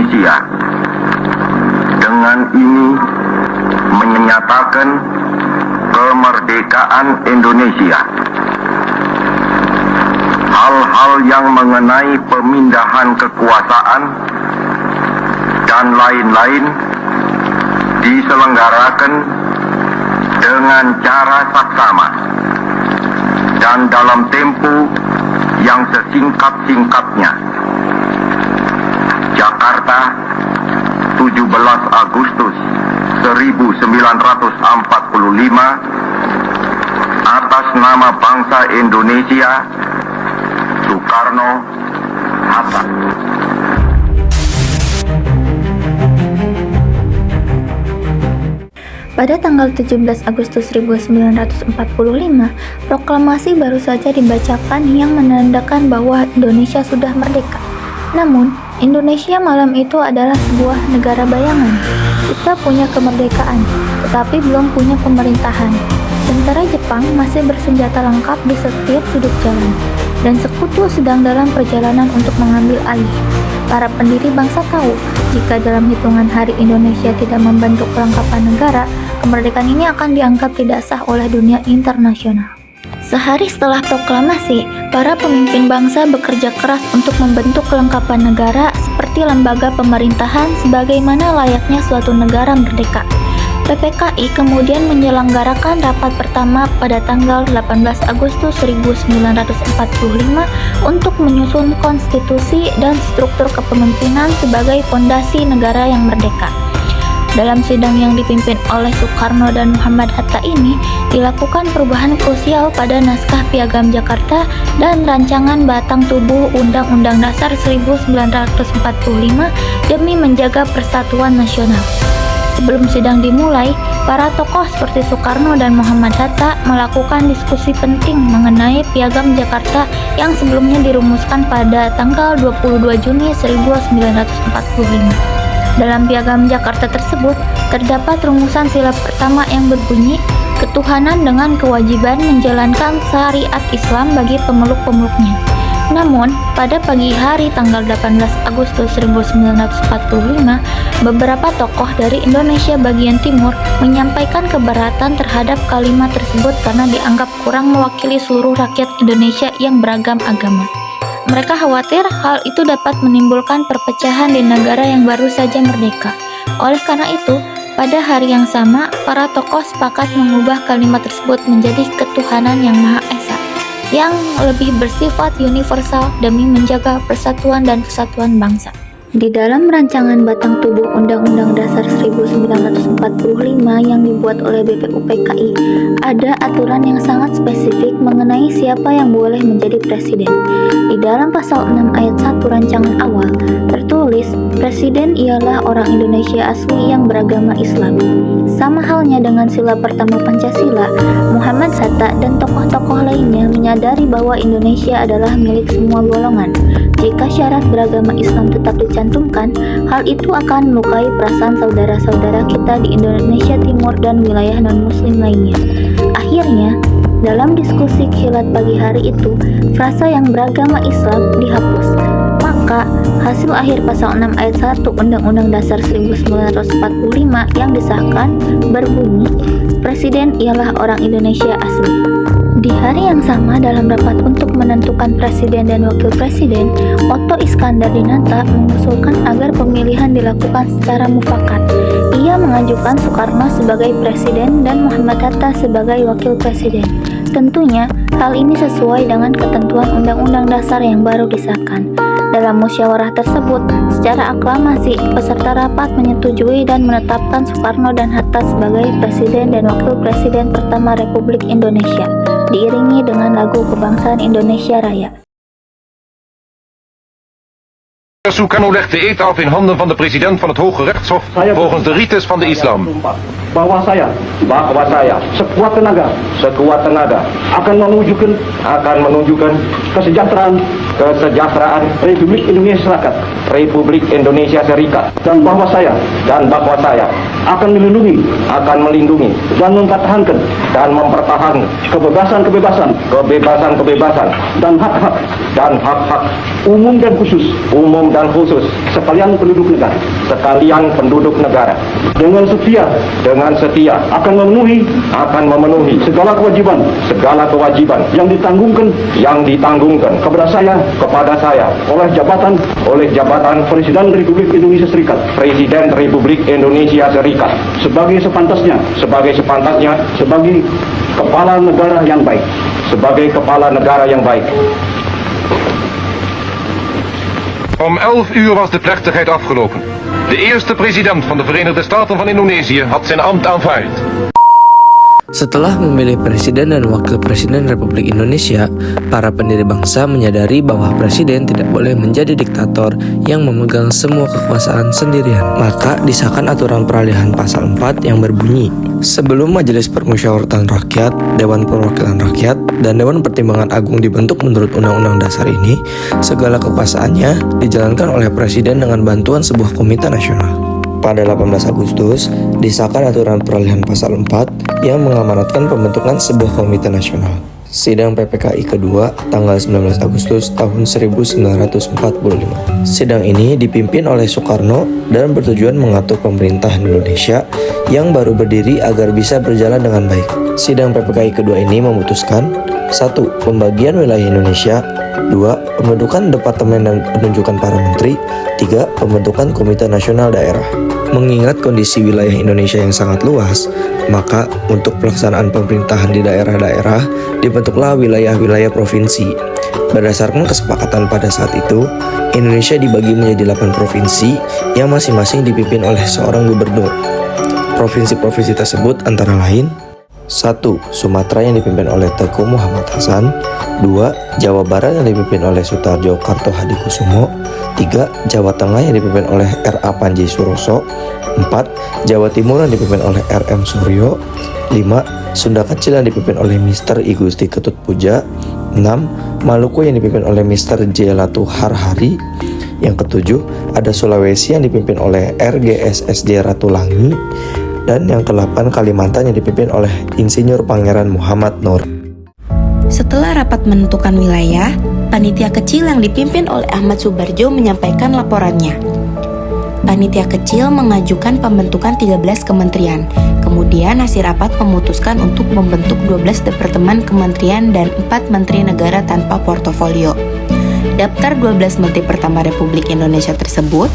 Indonesia. Dengan ini menyatakan kemerdekaan Indonesia. Hal-hal yang mengenai pemindahan kekuasaan dan lain-lain diselenggarakan dengan cara saksama dan dalam tempo yang sesingkat-singkatnya. Jakarta, 17 Agustus 1945, atas nama bangsa Indonesia, Soekarno-Hatta. Pada tanggal 17 Agustus 1945, proklamasi baru saja dibacakan yang menandakan bahwa Indonesia sudah merdeka. Namun, Indonesia malam itu adalah sebuah negara bayangan. Kita punya kemerdekaan, tetapi belum punya pemerintahan. Tentara Jepang masih bersenjata lengkap di setiap sudut jalan, dan sekutu sedang dalam perjalanan untuk mengambil alih. Para pendiri bangsa tahu, jika dalam hitungan hari Indonesia tidak membentuk kelengkapan negara, kemerdekaan ini akan dianggap tidak sah oleh dunia internasional. Sehari setelah proklamasi, para pemimpin bangsa bekerja keras untuk membentuk kelengkapan negara seperti lembaga pemerintahan sebagaimana layaknya suatu negara merdeka. PPKI kemudian menyelenggarakan rapat pertama pada tanggal 18 Agustus 1945 untuk menyusun konstitusi dan struktur kepemimpinan sebagai fondasi negara yang merdeka. Dalam sidang yang dipimpin oleh Soekarno dan Muhammad Hatta ini, dilakukan perubahan krusial pada naskah Piagam Jakarta dan rancangan batang tubuh Undang-Undang Dasar 1945 demi menjaga persatuan nasional. Sebelum sidang dimulai, para tokoh seperti Soekarno dan Muhammad Hatta melakukan diskusi penting mengenai Piagam Jakarta yang sebelumnya dirumuskan pada tanggal 22 Juni 1945. Dalam Piagam Jakarta tersebut, terdapat rumusan sila pertama yang berbunyi, ketuhanan dengan kewajiban menjalankan syariat Islam bagi pemeluk-pemeluknya. Namun, pada pagi hari tanggal 18 Agustus 1945, beberapa tokoh dari Indonesia bagian timur menyampaikan keberatan terhadap kalimat tersebut karena dianggap kurang mewakili seluruh rakyat Indonesia yang beragam agama. Mereka khawatir hal itu dapat menimbulkan perpecahan di negara yang baru saja merdeka. Oleh karena itu, pada hari yang sama, para tokoh sepakat mengubah kalimat tersebut menjadi ketuhanan yang Maha Esa, yang lebih bersifat universal demi menjaga persatuan dan kesatuan bangsa. Di dalam rancangan batang tubuh Undang-Undang Dasar 1945 yang dibuat oleh BPUPKI, ada aturan yang sangat spesifik mengenai siapa yang boleh menjadi presiden. Di dalam pasal 6 ayat 1 rancangan awal, tertulis, presiden ialah orang Indonesia asli yang beragama Islam. Sama halnya dengan sila pertama Pancasila, Muhammad Hatta dan tokoh-tokoh lainnya menyadari bahwa Indonesia adalah milik semua golongan. Jika syarat beragama Islam tetap dicantumkan, hal itu akan melukai perasaan saudara-saudara kita di Indonesia Timur dan wilayah non-muslim lainnya. Akhirnya, dalam diskusi kilat pagi hari itu, frasa yang beragama Islam dihapus. Maka, hasil akhir pasal 6 ayat 1 Undang-Undang Dasar 1945 yang disahkan berbunyi, presiden ialah orang Indonesia asli. Di hari yang sama, dalam rapat untuk menentukan presiden dan wakil presiden, Otto Iskandar Dinata mengusulkan agar pemilihan dilakukan secara mufakat. Ia mengajukan Soekarno sebagai presiden dan Muhammad Hatta sebagai wakil presiden. Tentunya, hal ini sesuai dengan ketentuan Undang-Undang Dasar yang baru disahkan. Dalam musyawarah tersebut, secara aklamasi, peserta rapat menyetujui dan menetapkan Soekarno dan Hatta sebagai presiden dan wakil presiden pertama Republik Indonesia, diiringi dengan lagu kebangsaan Indonesia Raya. Soekarno legt de eed af in handen van de president van het Hoge Rechtshof volgens de rites van de islam. Bahwa saya sekuat tenaga akan menunjukkan kesejahteraan Republik Indonesia Serikat dan bahwa saya akan melindungi dan mempertahankan kebebasan dan hak-hak umum dan khusus sekalian penduduk negara. Sekalian penduduk negara. Dengan setia akan memenuhi segala kewajiban yang ditanggungan kepada saya oleh jabatan Presiden Republik Indonesia Serikat sebagai sepantasnya sebagai kepala negara yang baik. Om 11 uur was de plechtigheid afgelopen. De eerste president van de Verenigde Staten van Indonesië had zijn ambt aanvaard. Setelah memilih presiden dan wakil presiden Republik Indonesia, para pendiri bangsa menyadari bahwa presiden tidak boleh menjadi diktator yang memegang semua kekuasaan sendirian. Maka disahkan aturan peralihan pasal 4 yang berbunyi, sebelum Majelis Permusyawaratan Rakyat, Dewan Perwakilan Rakyat, dan Dewan Pertimbangan Agung dibentuk menurut Undang-Undang Dasar ini, segala kekuasaannya dijalankan oleh presiden dengan bantuan sebuah komite nasional. Pada 18 Agustus, disahkan aturan peralihan pasal 4 yang mengamanatkan pembentukan sebuah komite nasional. Sidang PPKI kedua tanggal 19 Agustus tahun 1945. Sidang ini dipimpin oleh Soekarno dan bertujuan mengatur pemerintahan Indonesia yang baru berdiri agar bisa berjalan dengan baik. Sidang PPKI kedua ini memutuskan 1. Pembagian wilayah Indonesia. 2. Pembentukan departemen dan penunjukan para menteri. 3. Pembentukan komite nasional daerah. Mengingat kondisi wilayah Indonesia yang sangat luas, maka untuk pelaksanaan pemerintahan di daerah-daerah dibentuklah wilayah-wilayah provinsi. Berdasarkan kesepakatan pada saat itu, Indonesia dibagi menjadi 8 provinsi yang masing-masing dipimpin oleh seorang gubernur. Provinsi-provinsi tersebut antara lain: 1. Sumatera yang dipimpin oleh Teuku Muhammad Hasan. 2. Jawa Barat yang dipimpin oleh Sutarjo Kartohadikusumo. 3. Jawa Tengah yang dipimpin oleh R.A. Panji Suroso. 4. Jawa Timur yang dipimpin oleh R.M. Suryo. 5. Sunda Kecil yang dipimpin oleh Mr. I Gusti Ketut Puja. 6. Maluku yang dipimpin oleh Mr. J. Latu Harhari. Yang ketujuh, ada Sulawesi yang dipimpin oleh R.G.S.S.J. Ratulangi. Dan yang ke-8, Kalimantan yang dipimpin oleh Insinyur Pangeran Muhammad Nur. Setelah rapat menentukan wilayah, panitia kecil yang dipimpin oleh Ahmad Subarjo menyampaikan laporannya. Panitia kecil mengajukan pembentukan 13 kementerian. Kemudian hasil rapat memutuskan untuk membentuk 12 departemen kementerian dan 4 menteri negara tanpa portofolio. Daftar 12 Menteri pertama Republik Indonesia tersebut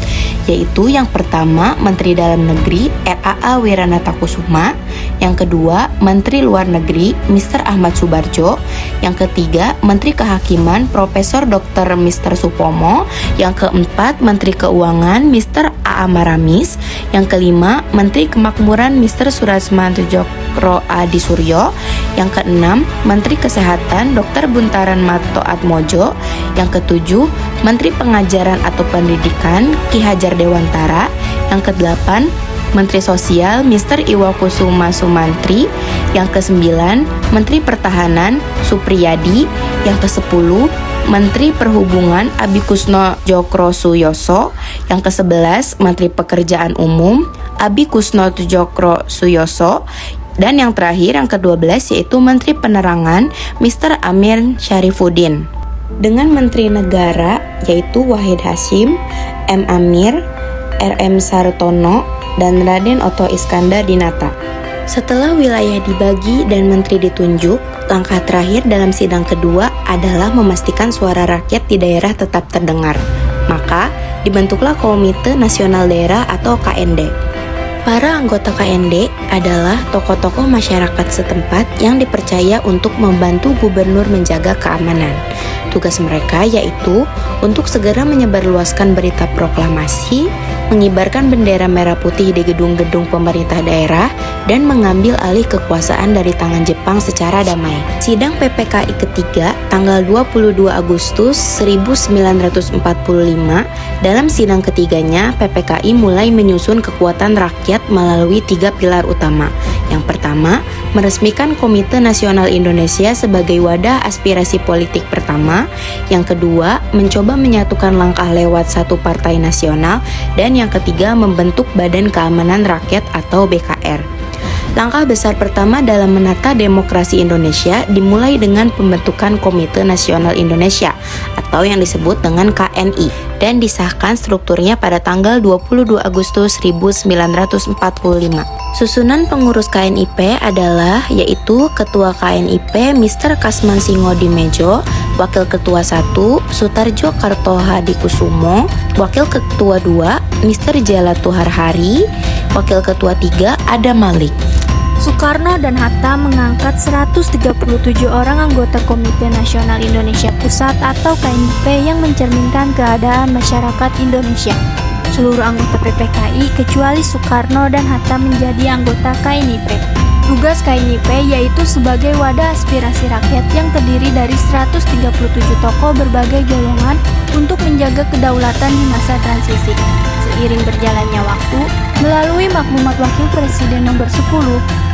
yaitu yang pertama Menteri Dalam Negeri R.A.A. Wiranatakusuma, yang kedua Menteri Luar Negeri Mr. Ahmad Subarjo, yang ketiga Menteri Kehakiman Profesor Dr. Mr. Supomo, yang keempat Menteri Keuangan Mr. A.A. Maramis, yang kelima Menteri Kemakmuran Mr. Surasmantujokro Adi Suryo, yang keenam Menteri Kesehatan Dr. Buntaran Mato Atmojo, yang ketujuh Menteri Pengajaran atau Pendidikan Ki Hajar Dewantara, yang kedelapan Menteri Sosial Mr. Iwakusuma Sumantri, yang kesembilan Menteri Pertahanan Supriyadi, yang kesepuluh Menteri Perhubungan Abikusno Jokro Suyoso, yang ke-11 Menteri Pekerjaan Umum Abikusno Jokro Suyoso, dan yang terakhir yang ke-12 yaitu Menteri Penerangan Mr. Amir Syarifuddin. Dengan Menteri Negara yaitu Wahid Hasyim, M. Amir, R.M. Sartono, dan Raden Oto Iskandar Dinata. Setelah wilayah dibagi dan menteri ditunjuk, langkah terakhir dalam sidang kedua adalah memastikan suara rakyat di daerah tetap terdengar. Maka, dibentuklah Komite Nasional Daerah atau KND. Para anggota KND adalah tokoh-tokoh masyarakat setempat yang dipercaya untuk membantu gubernur menjaga keamanan. Tugas mereka yaitu untuk segera menyebarluaskan berita proklamasi, mengibarkan bendera merah putih di gedung-gedung pemerintah daerah, dan mengambil alih kekuasaan dari tangan Jepang secara damai. Sidang PPKI ketiga tanggal 22 Agustus 1945, dalam sidang ketiganya PPKI mulai menyusun kekuatan rakyat melalui 3 pilar utama. Yang pertama, meresmikan Komite Nasional Indonesia sebagai wadah aspirasi politik pertama. Yang kedua, mencoba menyatukan langkah lewat satu partai nasional. Dan yang ketiga, membentuk Badan Keamanan Rakyat atau BKR. Langkah besar pertama dalam menata demokrasi Indonesia dimulai dengan pembentukan Komite Nasional Indonesia atau yang disebut dengan KNI. dan disahkan strukturnya pada tanggal 22 Agustus 1945. Susunan pengurus KNIP adalah yaitu Ketua KNIP Mr. Kasman Singodimejo, Wakil Ketua 1 Sutarjo Karto Hadikusumo, Wakil Ketua 2 Mr. Jala Tuharhari, Wakil Ketua 3 Adam Malik. Soekarno dan Hatta mengangkat 137 orang anggota Komite Nasional Indonesia Pusat atau KNIP yang mencerminkan keadaan masyarakat Indonesia. Seluruh anggota PPKI kecuali Soekarno dan Hatta menjadi anggota KNIP. Tugas KNIP yaitu sebagai wadah aspirasi rakyat yang terdiri dari 137 tokoh berbagai golongan untuk menjaga kedaulatan di masa transisi. Seiring berjalannya waktu, melalui maklumat Wakil Presiden nomor 10,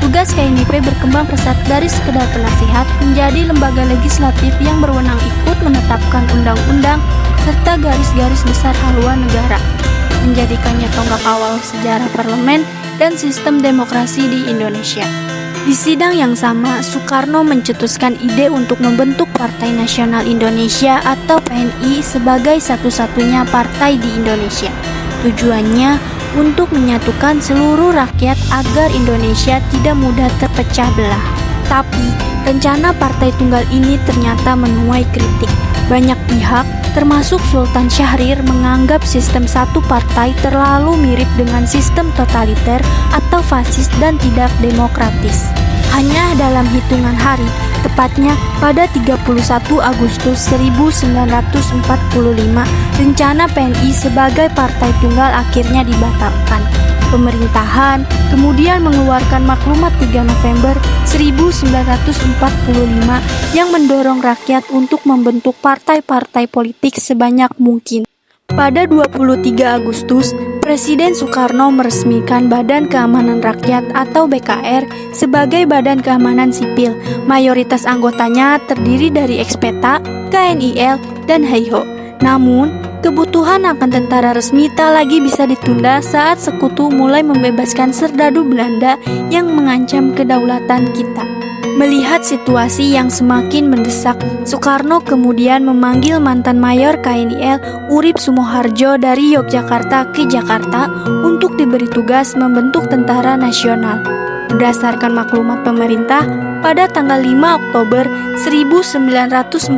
tugas KNIP berkembang pesat dari sekedar penasihat menjadi lembaga legislatif yang berwenang ikut menetapkan undang-undang serta garis-garis besar haluan negara, menjadikannya tonggak awal sejarah parlemen dan sistem demokrasi di Indonesia. Di sidang yang sama, Soekarno mencetuskan ide untuk membentuk Partai Nasional Indonesia atau PNI sebagai satu-satunya partai di Indonesia. Tujuannya untuk menyatukan seluruh rakyat agar Indonesia tidak mudah terpecah belah. Tapi, rencana partai tunggal ini ternyata menuai kritik. Banyak pihak, termasuk Sultan Syahrir, menganggap sistem satu partai terlalu mirip dengan sistem totaliter atau fasis dan tidak demokratis. Hanya dalam hitungan hari, tepatnya pada 31 Agustus 1945, rencana PNI sebagai partai tunggal akhirnya dibatalkan. Pemerintahan kemudian mengeluarkan maklumat 3 November 1945 yang mendorong rakyat untuk membentuk partai-partai politik sebanyak mungkin. Pada 23 Agustus, Presiden Soekarno meresmikan Badan Keamanan Rakyat atau BKR sebagai badan keamanan sipil. Mayoritas anggotanya terdiri dari Ekspeta, KNIL, dan HIHO. Namun, kebutuhan akan tentara resmi tak lagi bisa ditunda saat sekutu mulai membebaskan serdadu Belanda yang mengancam kedaulatan kita. Melihat situasi yang semakin mendesak, Soekarno kemudian memanggil mantan mayor KNIL Urip Sumoharjo dari Yogyakarta ke Jakarta untuk diberi tugas membentuk tentara nasional. Berdasarkan maklumat pemerintah, pada tanggal 5 Oktober 1945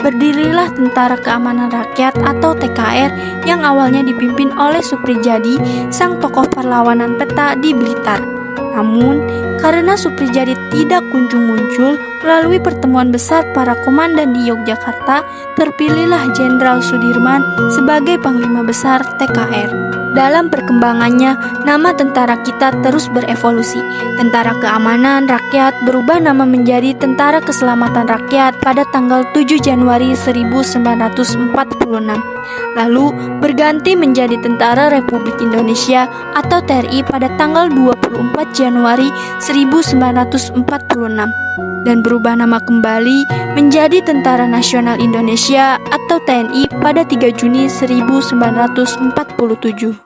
berdirilah Tentara Keamanan Rakyat atau TKR yang awalnya dipimpin oleh Suprijadi, sang tokoh perlawanan peta di Blitar. Namun, karena Suprijadi tidak kunjung muncul, melalui pertemuan besar para komandan di Yogyakarta, terpilihlah Jenderal Sudirman sebagai Panglima Besar TKR. Dalam perkembangannya, nama tentara kita terus berevolusi. Tentara Keamanan Rakyat berubah nama menjadi Tentara Keselamatan Rakyat pada tanggal 7 Januari 1946. Lalu berganti menjadi Tentara Republik Indonesia atau TRI pada tanggal 24 Januari 1946 dan berubah nama kembali menjadi Tentara Nasional Indonesia atau TNI pada 3 Juni 1947.